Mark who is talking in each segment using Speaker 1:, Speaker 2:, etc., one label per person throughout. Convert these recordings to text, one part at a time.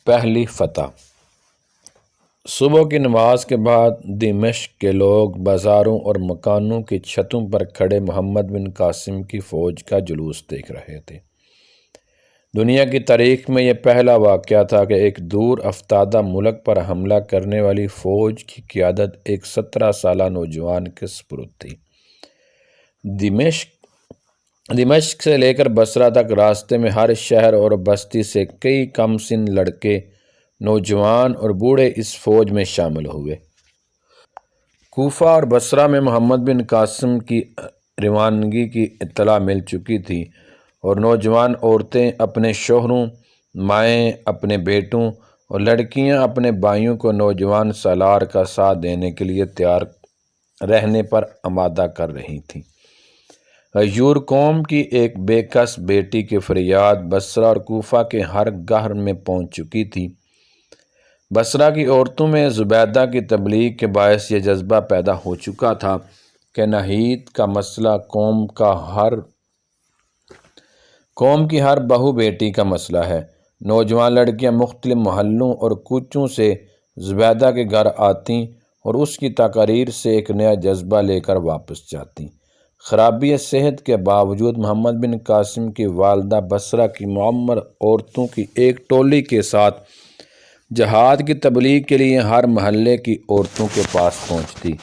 Speaker 1: پہلی فتح۔ صبح کی نماز کے بعد دمشق کے لوگ بازاروں اور مکانوں کی چھتوں پر کھڑے محمد بن قاسم کی فوج کا جلوس دیکھ رہے تھے۔ دنیا کی تاریخ میں یہ پہلا واقعہ تھا کہ ایک دور افتادہ ملک پر حملہ کرنے والی فوج کی قیادت ایک 17 سالہ نوجوان کے سپرد تھی۔ دمشق سے لے کر بصرہ تک راستے میں ہر شہر اور بستی سے کئی کم سن لڑکے، نوجوان اور بوڑھے اس فوج میں شامل ہوئے۔ کوفہ اور بصرہ میں محمد بن قاسم کی روانگی کی اطلاع مل چکی تھی اور نوجوان عورتیں اپنے شوہروں، مائیں اپنے بیٹوں اور لڑکیاں اپنے بھائیوں کو نوجوان سالار کا ساتھ دینے کے لیے تیار رہنے پر آمادہ کر رہی تھیں۔ غیور قوم کی ایک بے کس بیٹی کی فریاد بصرہ اور کوفہ کے ہر گھر میں پہنچ چکی تھی۔ بصرہ کی عورتوں میں زبیدہ کی تبلیغ کے باعث یہ جذبہ پیدا ہو چکا تھا کہ نحید کا مسئلہ قوم کی ہر بہو بیٹی کا مسئلہ ہے۔ نوجوان لڑکیاں مختلف محلوں اور کوچوں سے زبیدہ کے گھر آتیں اور اس کی تقاریر سے ایک نیا جذبہ لے کر واپس جاتیں۔ خرابی صحت کے باوجود محمد بن قاسم کی والدہ بصرہ کی معمر عورتوں کی ایک ٹولی کے ساتھ جہاد کی تبلیغ کے لیے ہر محلے کی عورتوں کے پاس پہنچتی۔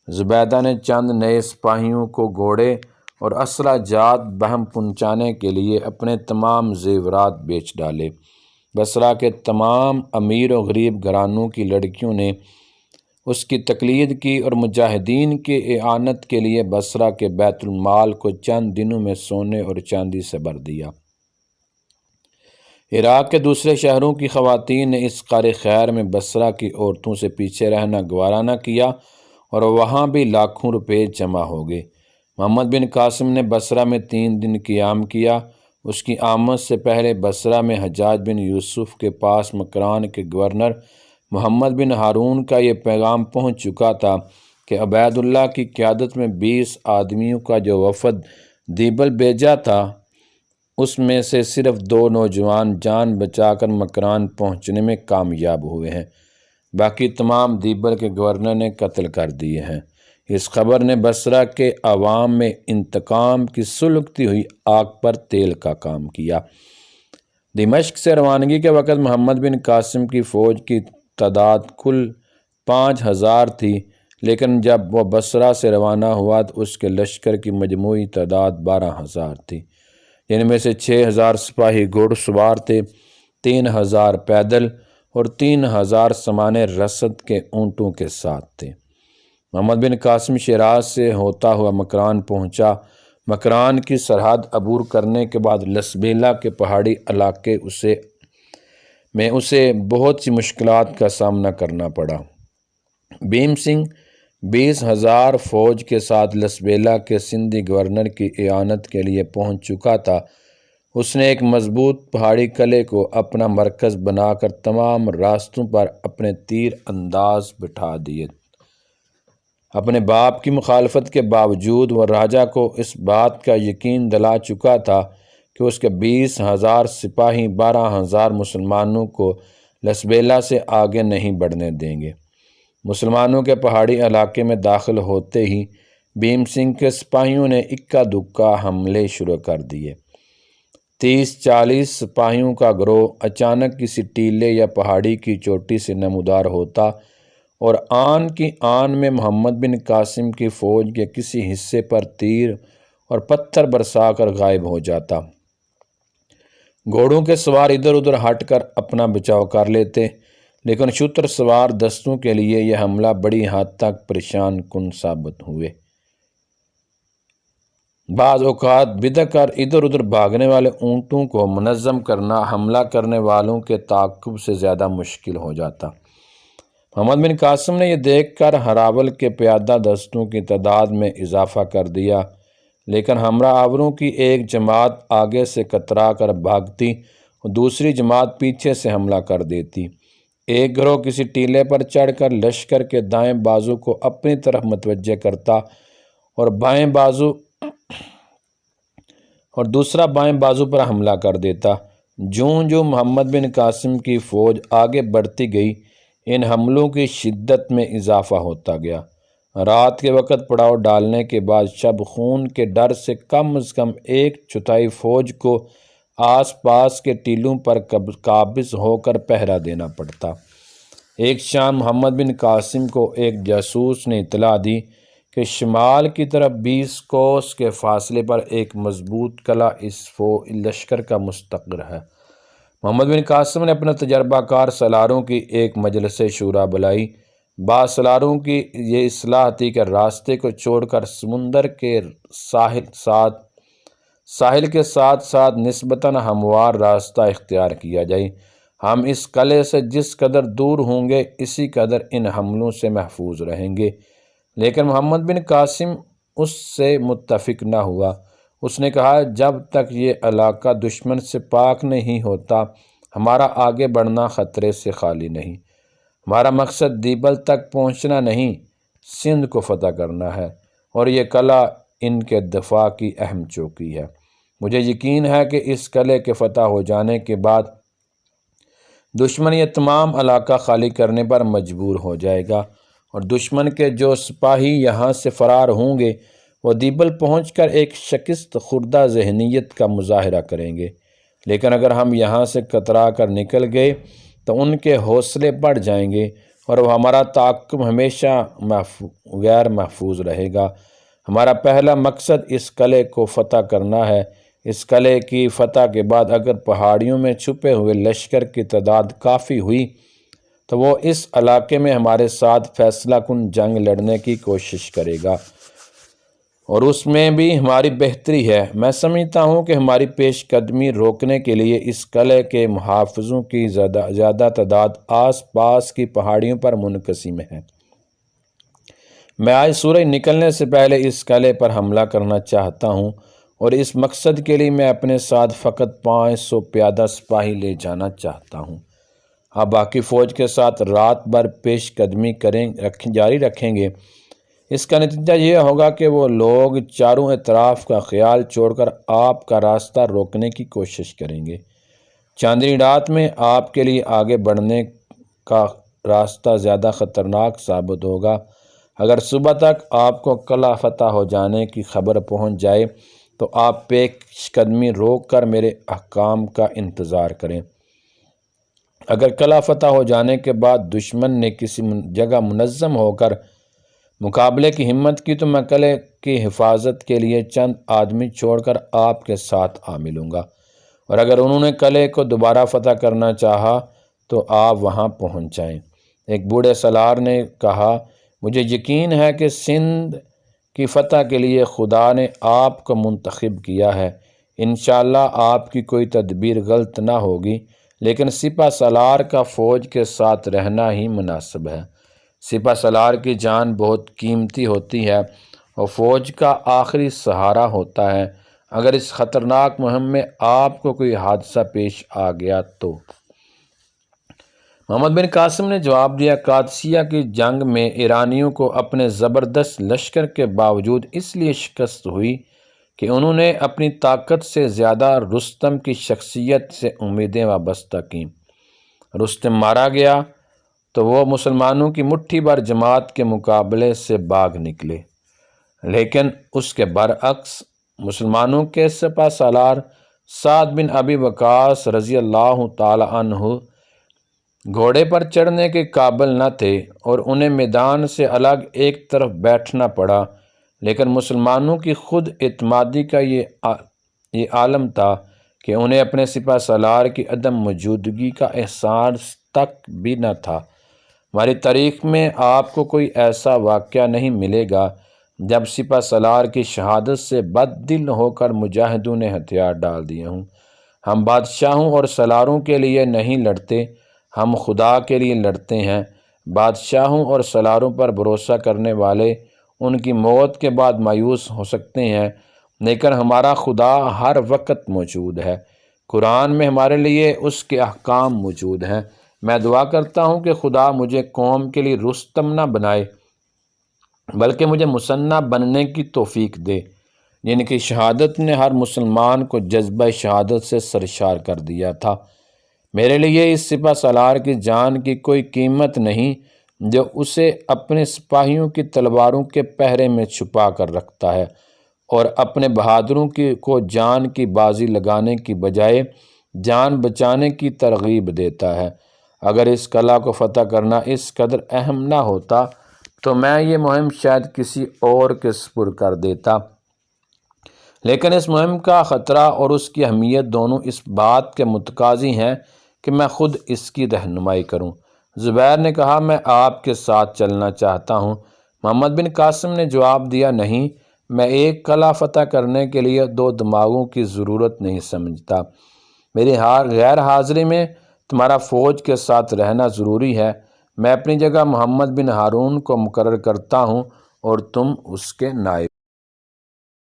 Speaker 1: زبیدہ نے چند نئے سپاہیوں کو گھوڑے اور اسلحہ جات بہم پہنچانے کے لیے اپنے تمام زیورات بیچ ڈالے۔ بصرہ کے تمام امیر و غریب گھرانوں کی لڑکیوں نے اس کی تقلید کی اور مجاہدین کی اعانت کے لیے بصرہ کے بیت المال کو چند دنوں میں سونے اور چاندی سے بھر دیا۔ عراق کے دوسرے شہروں کی خواتین نے اس قار خیر میں بصرہ کی عورتوں سے پیچھے رہنا گوارا نہ کیا اور وہاں بھی لاکھوں روپے جمع ہو گئے۔ محمد بن قاسم نے بصرہ میں 3 دن قیام کیا۔ اس کی آمد سے پہلے بصرہ میں حجاج بن یوسف کے پاس مکران کے گورنر محمد بن ہارون کا یہ پیغام پہنچ چکا تھا کہ عبید اللہ کی قیادت میں 20 آدمیوں کا جو وفد دیبل بھیجا تھا اس میں سے صرف 2 نوجوان جان بچا کر مکران پہنچنے میں کامیاب ہوئے ہیں، باقی تمام دیبل کے گورنر نے قتل کر دیے ہیں۔ اس خبر نے بصرہ کے عوام میں انتقام کی سلگتی ہوئی آگ پر تیل کا کام کیا۔ دمشق سے روانگی کے وقت محمد بن قاسم کی فوج کی تعداد کل 5000 تھی، لیکن جب وہ بصرہ سے روانہ ہوا تو اس کے لشکر کی مجموعی تعداد 12000 تھی، جن میں سے 6000 سپاہی گھوڑ سوار تھے، 3000 پیدل اور 3000 سامان رسد کے اونٹوں کے ساتھ تھے۔ محمد بن قاسم شیراز سے ہوتا ہوا مکران پہنچا۔ مکران کی سرحد عبور کرنے کے بعد لسبیلا کے پہاڑی علاقے میں اسے بہت سی مشکلات کا سامنا کرنا پڑا۔ بھیم سنگھ 20,000 فوج کے ساتھ لسبیلا کے سندھی گورنر کی اعانت کے لیے پہنچ چکا تھا۔ اس نے ایک مضبوط پہاڑی قلعے کو اپنا مرکز بنا کر تمام راستوں پر اپنے تیر انداز بٹھا دیے۔ اپنے باپ کی مخالفت کے باوجود وہ راجہ کو اس بات کا یقین دلا چکا تھا کہ اس کے 20,000 سپاہی 12,000 مسلمانوں کو لسبیلا سے آگے نہیں بڑھنے دیں گے۔ مسلمانوں کے پہاڑی علاقے میں داخل ہوتے ہی بھیم سنگھ کے سپاہیوں نے اکا دکا حملے شروع کر دیے۔ 30-40 سپاہیوں کا گروہ اچانک کسی ٹیلے یا پہاڑی کی چوٹی سے نمودار ہوتا اور آن کی آن میں محمد بن قاسم کی فوج کے کسی حصے پر تیر اور پتھر برسا کر غائب ہو جاتا۔ گھوڑوں کے سوار ادھر ادھر ہٹ کر اپنا بچاؤ کر لیتے، لیکن شتر سوار دستوں کے لیے یہ حملہ بڑی حد تک پریشان کن ثابت ہوئے۔ بعض اوقات بدھ کر ادھر ادھر بھاگنے والے اونٹوں کو منظم کرنا حملہ کرنے والوں کے تعاقب سے زیادہ مشکل ہو جاتا۔ محمد بن قاسم نے یہ دیکھ کر ہراول کے پیادہ دستوں کی تعداد میں اضافہ کر دیا، لیکن ہمراہ آوروں کی ایک جماعت آگے سے کترا کر بھاگتی اور دوسری جماعت پیچھے سے حملہ کر دیتی۔ ایک گروہ کسی ٹیلے پر چڑھ کر لشکر کے دائیں بازو کو اپنی طرف متوجہ کرتا اور دوسرا بائیں بازو پر حملہ کر دیتا۔ جو محمد بن قاسم کی فوج آگے بڑھتی گئی، ان حملوں کی شدت میں اضافہ ہوتا گیا۔ رات کے وقت پڑاؤ ڈالنے کے بعد شب خون کے ڈر سے کم از کم 1/4 فوج کو آس پاس کے ٹیلوں پر قابض ہو کر پہرا دینا پڑتا۔ ایک شام محمد بن قاسم کو ایک جاسوس نے اطلاع دی کہ شمال کی طرف 20 کوس کے فاصلے پر ایک مضبوط قلعہ اس لشکر کا مستقر ہے۔ محمد بن قاسم نے اپنے تجربہ کار سالاروں کی ایک مجلس شورا بلائی۔ بعض سالاروں کی یہ اصلاح تھی کہ راستے کو چھوڑ کر سمندر کے ساحل کے ساتھ ساتھ نسبتاً ہموار راستہ اختیار کیا جائے۔ ہم اس قلعے سے جس قدر دور ہوں گے اسی قدر ان حملوں سے محفوظ رہیں گے، لیکن محمد بن قاسم اس سے متفق نہ ہوا۔ اس نے کہا، جب تک یہ علاقہ دشمن سے پاک نہیں ہوتا ہمارا آگے بڑھنا خطرے سے خالی نہیں۔ ہمارا مقصد دیبل تک پہنچنا نہیں، سندھ کو فتح کرنا ہے، اور یہ قلعہ ان کے دفاع کی اہم چوکی ہے۔ مجھے یقین ہے کہ اس قلعے کے فتح ہو جانے کے بعد دشمن یہ تمام علاقہ خالی کرنے پر مجبور ہو جائے گا، اور دشمن کے جو سپاہی یہاں سے فرار ہوں گے وہ دیبل پہنچ کر ایک شکست خوردہ ذہنیت کا مظاہرہ کریں گے، لیکن اگر ہم یہاں سے کترا کر نکل گئے تو ان کے حوصلے بڑھ جائیں گے اور وہ ہمارا تعاقب ہمیشہ غیر محفوظ رہے گا۔ ہمارا پہلا مقصد اس قلعے کو فتح کرنا ہے۔ اس قلعے کی فتح کے بعد اگر پہاڑیوں میں چھپے ہوئے لشکر کی تعداد کافی ہوئی تو وہ اس علاقے میں ہمارے ساتھ فیصلہ کن جنگ لڑنے کی کوشش کرے گا، اور اس میں بھی ہماری بہتری ہے۔ میں سمجھتا ہوں کہ ہماری پیش قدمی روکنے کے لیے اس قلعے کے محافظوں کی زیادہ تعداد آس پاس کی پہاڑیوں پر منقسم ہے۔ میں آج سورج نکلنے سے پہلے اس قلعے پر حملہ کرنا چاہتا ہوں، اور اس مقصد کے لیے میں اپنے ساتھ فقط 500 پیادہ سپاہی لے جانا چاہتا ہوں۔ آپ باقی فوج کے ساتھ رات بھر پیش قدمی جاری رکھیں گے۔ اس کا نتیجہ یہ ہوگا کہ وہ لوگ چاروں اطراف کا خیال چھوڑ کر آپ کا راستہ روکنے کی کوشش کریں گے۔ چاندنی رات میں آپ کے لیے آگے بڑھنے کا راستہ زیادہ خطرناک ثابت ہوگا۔ اگر صبح تک آپ کو قلعہ فتح ہو جانے کی خبر پہنچ جائے تو آپ پیش قدمی روک کر میرے احکام کا انتظار کریں۔ اگر قلعہ فتح ہو جانے کے بعد دشمن نے کسی جگہ منظم ہو کر مقابلے کی ہمت کی تو میں قلعے کی حفاظت کے لیے چند آدمی چھوڑ کر آپ کے ساتھ آ ملوں گا، اور اگر انہوں نے قلعے کو دوبارہ فتح کرنا چاہا تو آپ وہاں پہنچ جائیں۔ ایک بوڑھے سالار نے کہا، مجھے یقین ہے کہ سندھ کی فتح کے لیے خدا نے آپ کو منتخب کیا ہے۔ انشاءاللہ آپ کی کوئی تدبیر غلط نہ ہوگی، لیکن سپہ سالار کا فوج کے ساتھ رہنا ہی مناسب ہے۔ سپہ سالار کی جان بہت قیمتی ہوتی ہے اور فوج کا آخری سہارا ہوتا ہے۔ اگر اس خطرناک مہم میں آپ کو کوئی حادثہ پیش آ گیا تو۔ محمد بن قاسم نے جواب دیا، قادسیہ کی جنگ میں ایرانیوں کو اپنے زبردست لشکر کے باوجود اس لیے شکست ہوئی کہ انہوں نے اپنی طاقت سے زیادہ رستم کی شخصیت سے امیدیں وابستہ کیں۔ رستم مارا گیا تو وہ مسلمانوں کی مٹھی بھر جماعت کے مقابلے سے بھاگ نکلے، لیکن اس کے برعکس مسلمانوں کے سپہ سالار سعد بن ابی وقاص رضی اللہ تعالی عنہ گھوڑے پر چڑھنے کے قابل نہ تھے اور انہیں میدان سے الگ ایک طرف بیٹھنا پڑا، لیکن مسلمانوں کی خود اعتمادی کا یہ عالم تھا کہ انہیں اپنے سپہ سالار کی عدم موجودگی کا احساس تک بھی نہ تھا۔ ہماری تاریخ میں آپ کو کوئی ایسا واقعہ نہیں ملے گا جب سپہ سالار کی شہادت سے بد دل ہو کر مجاہدوں نے ہتھیار ڈال دیے ہوں۔ ہم بادشاہوں اور سالاروں کے لیے نہیں لڑتے، ہم خدا کے لیے لڑتے ہیں۔ بادشاہوں اور سالاروں پر بھروسہ کرنے والے ان کی موت کے بعد مایوس ہو سکتے ہیں، لیکن ہمارا خدا ہر وقت موجود ہے۔ قرآن میں ہمارے لیے اس کے احکام موجود ہیں۔ میں دعا کرتا ہوں کہ خدا مجھے قوم کے لیے رستم نہ بنائے بلکہ مجھے مثنیٰ بننے کی توفیق دے۔ جن کی شہادت نے ہر مسلمان کو جذبہ شہادت سے سرشار کر دیا تھا۔ میرے لیے اس سپہ سالار کی جان کی کوئی قیمت نہیں جو اسے اپنے سپاہیوں کی تلواروں کے پہرے میں چھپا کر رکھتا ہے اور اپنے بہادروں کو جان کی بازی لگانے کی بجائے جان بچانے کی ترغیب دیتا ہے۔ اگر اس قلعہ کو فتح کرنا اس قدر اہم نہ ہوتا تو میں یہ مہم شاید کسی اور کے سپرد کر دیتا، لیکن اس مہم کا خطرہ اور اس کی اہمیت دونوں اس بات کے متقاضی ہیں کہ میں خود اس کی رہنمائی کروں۔ زبیر نے کہا، میں آپ کے ساتھ چلنا چاہتا ہوں۔ محمد بن قاسم نے جواب دیا، نہیں، میں ایک قلعہ فتح کرنے کے لیے دو دماغوں کی ضرورت نہیں سمجھتا۔ میری غیر حاضری میں تمہارا فوج کے ساتھ رہنا ضروری ہے۔ میں اپنی جگہ محمد بن ہارون کو مقرر کرتا ہوں اور تم اس کے نائب